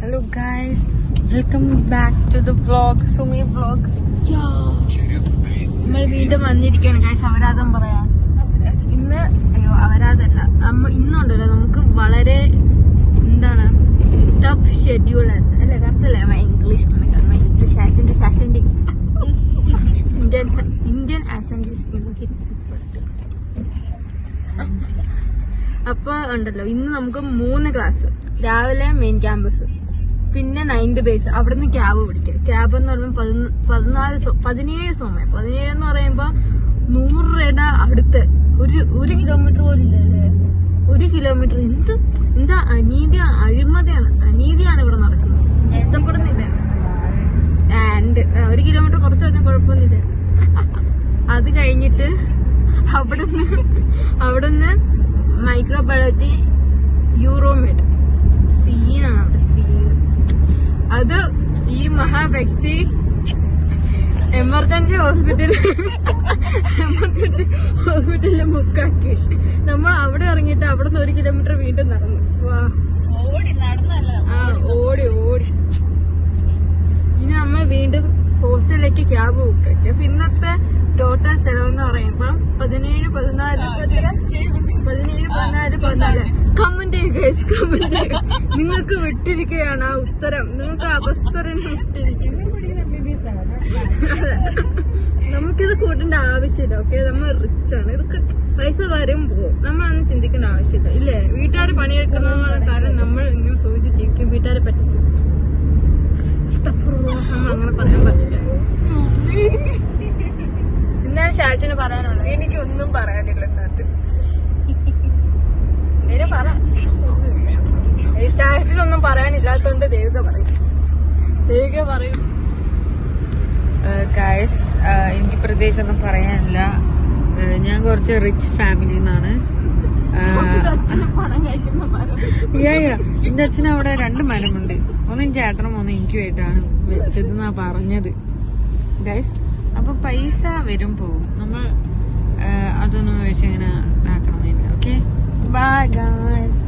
Hello guys, welcome back to the vlog, Sumi vlog. നമ്മൾ വീണ്ടും വന്നിരിക്കുകയാണ് ഗൈസ് അപരാധം പറയാൻ. ഇന്ന് അപരാധമല്ല, ഇന്നുണ്ടല്ലോ നമുക്ക് വളരെ എന്താണ് ടഫ് ഷെഡ്യൂൾ അല്ലേ, കറക്റ്റല്ലേ? English Indian ആസെന്റ്. അപ്പൊ ഉണ്ടല്ലോ ഇന്ന് നമുക്ക് 3 ക്ലാസ്. രാവിലെ മെയിൻ ക്യാമ്പസ്, പിന്നെ 9th ബേസ്, അവിടെ നിന്ന് ക്യാബ് പിടിക്കുക. ക്യാബ് എന്ന് പറയുമ്പോൾ 17 സമയം. 17 എന്ന് പറയുമ്പോ 100 രൂപയുടെ അടുത്ത്, ഒരു കിലോമീറ്റർ പോലും ഇല്ലല്ലേ. 1 കിലോമീറ്റർ എന്താ അനീതിയാണ്, അനീതിയാണ് ഇവിടെ നടക്കുന്നത്. ഇഷ്ടപ്പെടുന്നില്ല. 1 കിലോമീറ്റർ കുറച്ച് പറഞ്ഞാൽ കുഴപ്പമൊന്നുമില്ല. അത് കഴിഞ്ഞിട്ട് അവിടുന്ന് മൈക്രോബയോളജി യൂറോമെഡ് സീനാണ് അവിടെ, സീൻ. അത് ഈ മഹാവ്യക്തി എമർജൻസി ഹോസ്പിറ്റലിൽ ബുക്കാക്കി. നമ്മൾ അവിടെ ഇറങ്ങിയിട്ട് അവിടുന്ന് 1 കിലോമീറ്റർ വീണ്ടും നടന്നു. ഓടി ഇനി നമ്മൾ വീണ്ടും ഹോസ്റ്റലിലേക്ക് ക്യാബ് ബുക്കാക്കി. അപ്പൊ ഇന്നത്തെ ടോട്ടൽ ചെലവെന്ന് പറയുമ്പോ 17, 14 കമന്റ് ചെയ്യുക. നിങ്ങൾക്ക് വിട്ടിരിക്കുകയാണ് ആ ഉത്തരം. നിങ്ങൾക്ക് അവസരം വിട്ടിരിക്കും. നമുക്കിത് കൂട്ടേണ്ട ആവശ്യമില്ല. ഓക്കെ, നമ്മൾ റിച്ച് ആണ്. ഇതൊക്കെ പൈസ വരും പോവും, നമ്മളൊന്നും ചിന്തിക്കേണ്ട ആവശ്യമില്ല. ഇല്ലേ? വീട്ടുകാർ പണിയെടുക്കുന്ന കാലം നമ്മൾ ഇങ്ങനെ സൂചിച്ച് ജീവിക്കും. വീട്ടുകാരെ പറ്റിച്ചു അങ്ങനെ പറയാൻ പറ്റില്ല. എന്താണ് ഷാറ്റിന് പറയാനുള്ളത്? എനിക്കൊന്നും പറയാനില്ല. ഷാറ്റിനൊന്നും പറയാനില്ലാത്തോണ്ട് ദേവിക പറയും. ഗൈസ്, എനിക്ക് പ്രത്യേകിച്ചൊന്നും പറയാനില്ല. ഞാൻ കുറച്ച് റിച്ച് ഫാമിലിന്നാണ്. എന്റെ അച്ഛൻ അവിടെ 2 മരമുണ്ട്. ഒന്ന് ചേട്ടനും ഒന്ന് എനിക്കുമായിട്ടാണ് വെച്ചതെന്നാ പറഞ്ഞത് ഗൈസ്. അപ്പൊ പൈസ വരും പോവും, നമ്മൾ അതൊന്നും വെച്ച് ഇങ്ങനെ ഇതാക്കണമെന്നില്ല. Okay, bye guys.